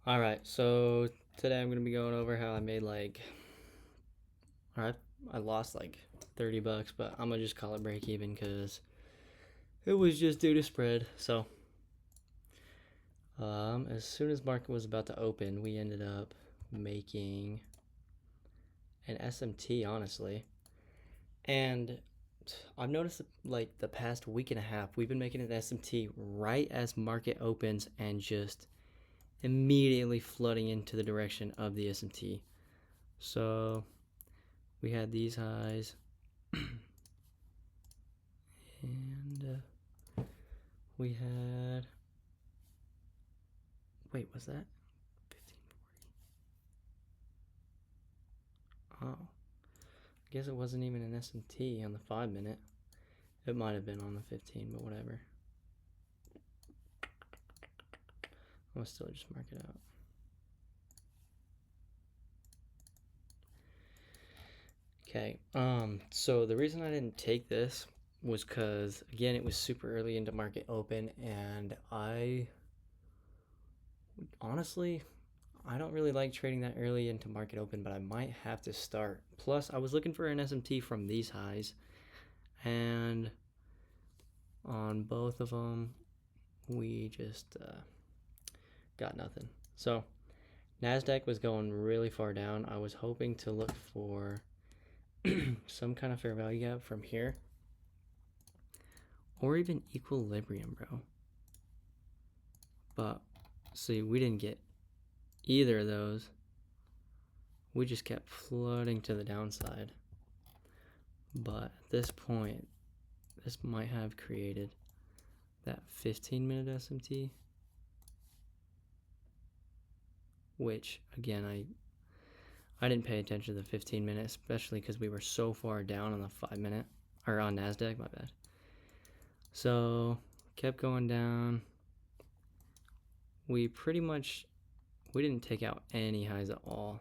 Alright, so today I'm going to be going over how I made alright, I lost like 30 bucks, but I'm going to just call it break even because it was just due to spread. So, as soon as market was about to open, we ended up making an SMT, honestly. And I've noticed like the past week and a half, we've been making an SMT right as market opens and just immediately flooding into the direction of the SMT. So we had these highs, and we had. Wait, was that 1540? Oh, I guess it wasn't even an SMT on the 5 minute. It might have been on the 15, but whatever. I'll still just mark it out. Okay, so the reason I didn't take this was because, again, it was super early into market open, and honestly, I don't really like trading that early into market open, but I might have to start. Plus, I was looking for an SMT from these highs, and on both of them, we just got nothing. So, NASDAQ was going really far down. I was hoping to look for some kind of fair value gap from here, or even equilibrium, bro. But see, we didn't get either of those. We just kept flooding to the downside. But at this point, this might have created that 15-minute SMT, which again, I didn't pay attention to the 15-minute, especially because we were so far down on the 5-minute, or on NASDAQ, my bad. So kept going down. We didn't take out any highs at all.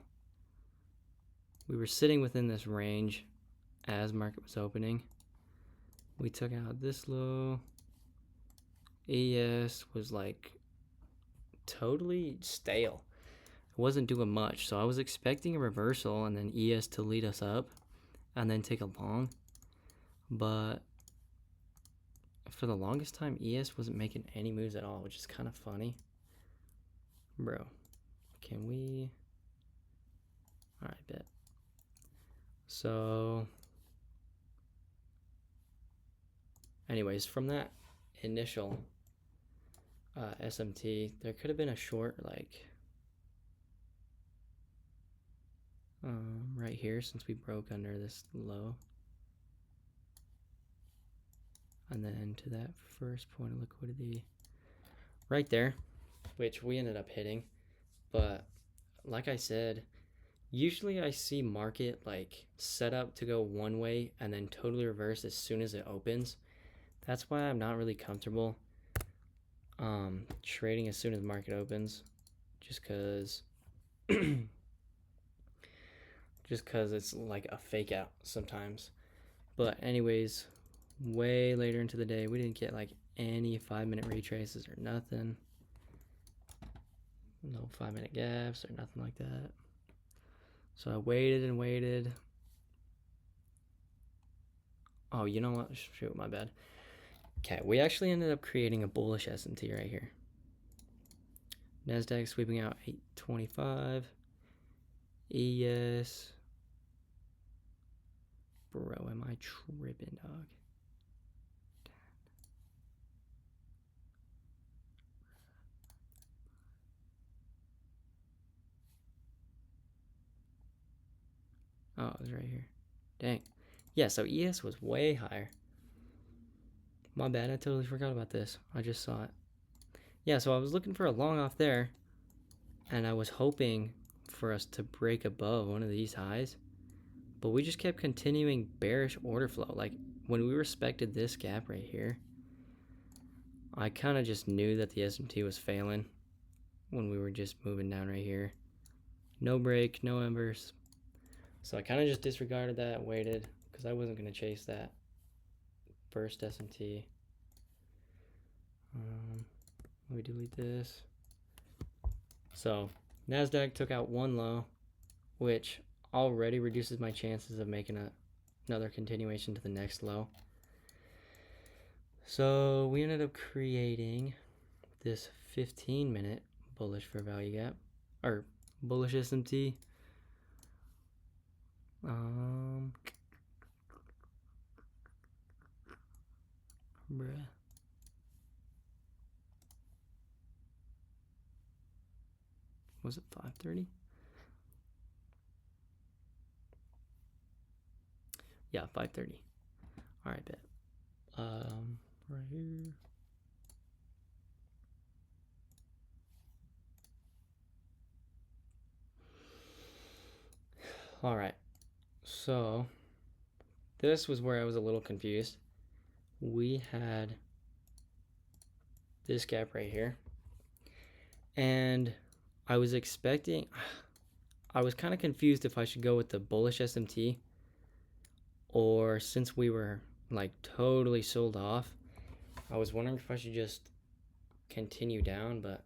We were sitting within this range as market was opening. We took out this low. ES was like totally stale. It wasn't doing much, so I was expecting a reversal and then ES to lead us up and then take a long. But for the longest time, ES wasn't making any moves at all, which is kind of funny. Bro, can we? All right, bet. So, anyways, from that initial SMT, there could have been a short right here since we broke under this low. And then to that first point of liquidity right there, which we ended up hitting. But like I said, usually I see market like set up to go one way and then totally reverse as soon as it opens. That's why I'm not really comfortable trading as soon as market opens, just because it's like a fake out sometimes. But anyways, way later into the day, we didn't get like any 5-minute retraces or nothing. No 5-minute gaps or nothing like that. So I waited and waited. Oh, you know what? Shoot, my bad. Okay, we actually ended up creating a bullish SMT right here. NASDAQ sweeping out 825. ES. Bro, am I tripping, dog? Oh, it was right here. Dang. Yeah, so ES was way higher. My bad, I totally forgot about this. I just saw it. Yeah, so I was looking for a long off there, and I was hoping for us to break above one of these highs, but we just kept continuing bearish order flow. Like, when we respected this gap right here, I kind of just knew that the SMT was failing when we were just moving down right here. No break, no embers. So I kind of just disregarded that, waited, because I wasn't going to chase that first SMT. Let me delete this. So NASDAQ took out one low, which already reduces my chances of making another continuation to the next low. So we ended up creating this 15-minute bullish fair value gap, or bullish SMT. Bruh. Was it 5:30? Yeah, 5:30. All right, bet. Right here. All right. So this was where I was a little confused. We had this gap right here, and I was expecting, I was kind of confused if I should go with the bullish SMT, or since we were like totally sold off, I was wondering if I should just continue down. But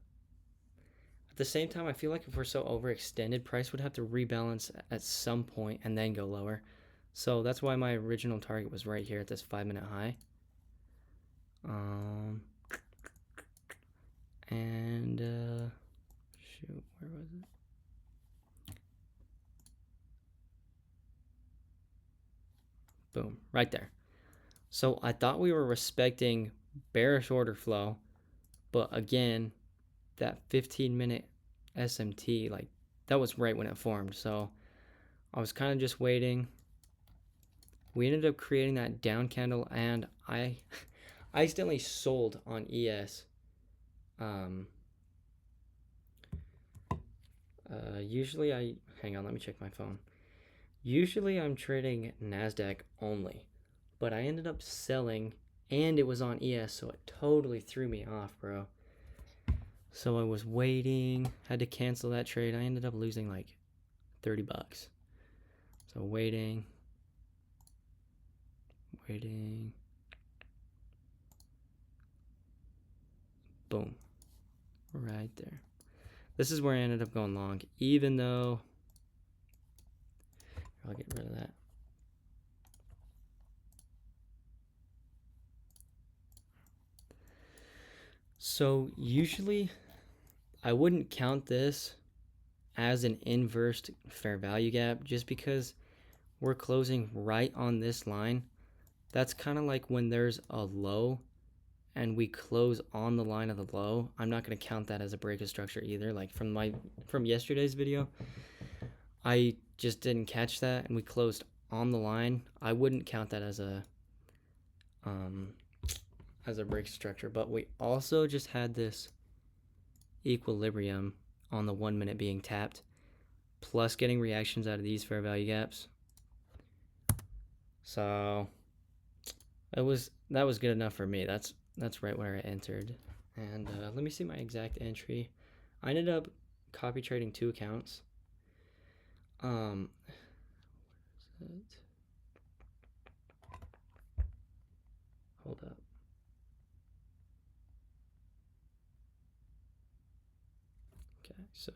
at the same time, I feel like if we're so overextended, price would have to rebalance at some point and then go lower. So that's why my original target was right here at this 5-minute high. Shoot, where was it? Boom, right there. So I thought we were respecting bearish order flow, but again, that 15-minute SMT, like that was right when it formed. So I was kind of just waiting. We ended up creating that down candle, and I accidentally sold on ES. Usually hang on, let me check my phone. Usually I'm trading NASDAQ only, but I ended up selling and it was on ES, so it totally threw me off, bro. So I was waiting, had to cancel that trade. I ended up losing like 30 bucks. So waiting. Boom. Right there. This is where I ended up going long, even though I'll get rid of that. So usually I wouldn't count this as an inverse fair value gap just because we're closing right on this line. That's kind of like when there's a low and we close on the line of the low. I'm not going to count that as a break of structure either. Like from yesterday's video, I just didn't catch that and we closed on the line. I wouldn't count that as a break structure, but we also just had this equilibrium on the 1 minute being tapped, plus getting reactions out of these fair value gaps. So that was good enough for me. That's right where I entered. And let me see my exact entry. I ended up copy trading 2 accounts. Where is it? Hold up. Okay, so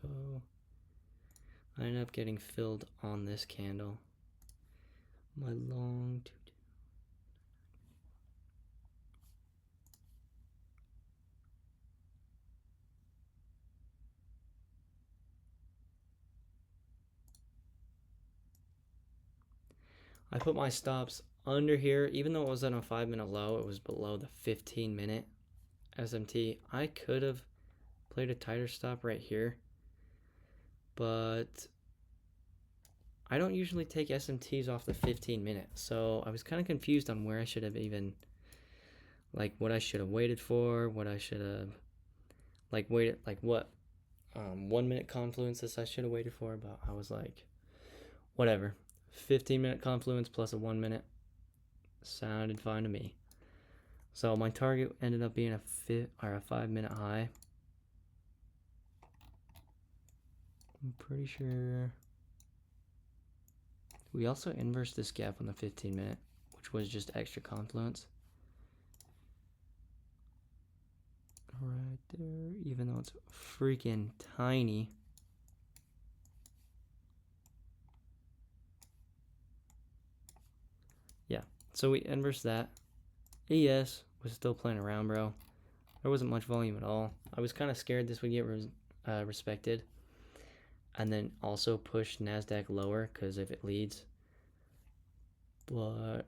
I ended up getting filled on this candle. My long I put my stops under here, even though it was on a 5-minute low, it was below the 15-minute SMT. I could have played a tighter stop right here, but I don't usually take SMTs off the 15-minute, so I was kind of confused on where I should have even, like what I should have waited for, what I should have, like waited, like what 1 minute confluences I should have waited for, but I was like, whatever. 15-minute confluence plus a 1 minute sounded fine to me. So my target ended up being a 5-minute high. I'm pretty sure we also inversed this gap on the 15-minute, which was just extra confluence. Right there, even though it's freaking tiny. Yeah, so we inversed that. ES was still playing around, bro. There wasn't much volume at all. I was kind of scared this would get respected. And then also push NASDAQ lower because if it leads. But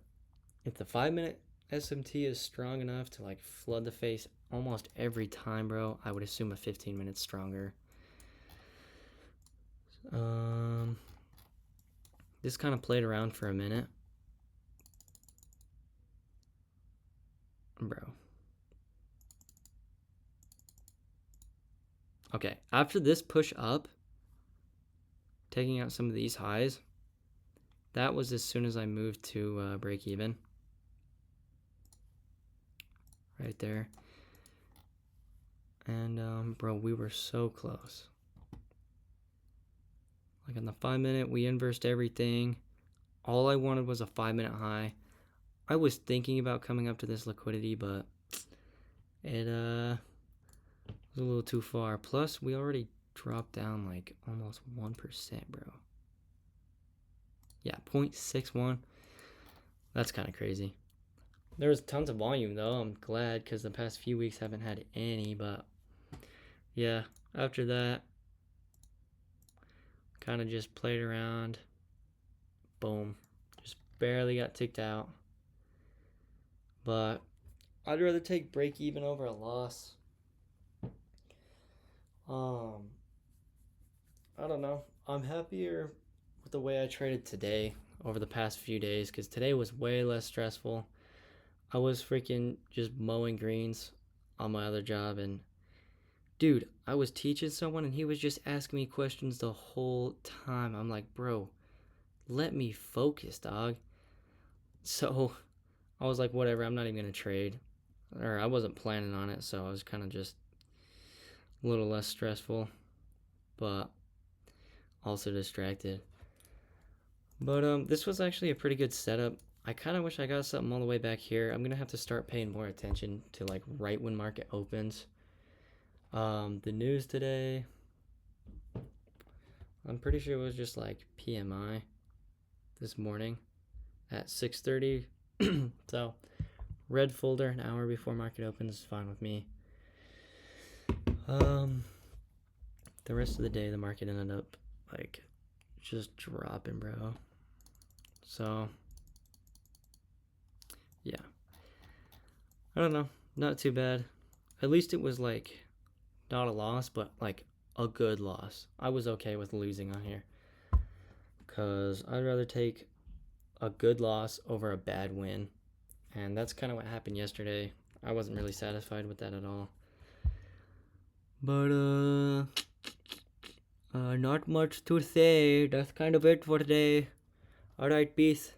if the 5-minute SMT is strong enough to like flood the face almost every time, bro, I would assume a 15 minutes stronger. This kind of played around for a minute. Bro. Okay, after this push up, taking out some of these highs, that was as soon as I moved to break even. Right there. And, bro, we were so close. Like on the 5-minute, we inversed everything. All I wanted was a 5-minute high. I was thinking about coming up to this liquidity, but it was a little too far. Plus, we already dropped down like almost 1%, bro. Yeah, 0.61. That's kind of crazy. There was tons of volume, though. I'm glad because the past few weeks haven't had any, but yeah, after that, kind of just played around. Boom. Just barely got ticked out. But I'd rather take break even over a loss. I don't know. I'm happier with the way I traded today over the past few days because today was way less stressful. I was freaking just mowing greens on my other job, and dude, I was teaching someone and he was just asking me questions the whole time. I'm like, bro, let me focus, dog. So I was like, whatever, I'm not even gonna trade. Or I wasn't planning on it, so I was kind of just a little less stressful, but also distracted. But this was actually a pretty good setup. I kind of wish I got something all the way back here. I'm gonna have to start paying more attention to like right when market opens. The news today, I'm pretty sure it was just like PMI this morning at 6:30. So red folder an hour before market opens is fine with me. The rest of the day the market ended up like just dropping, bro. So yeah, I don't know, not too bad. At least it was like not a loss, but like a good loss. I was okay with losing on here because I'd rather take a good loss over a bad win, and that's kind of what happened yesterday. I wasn't really satisfied with that at all. But not much to say. That's kind of it for today. Alright, peace.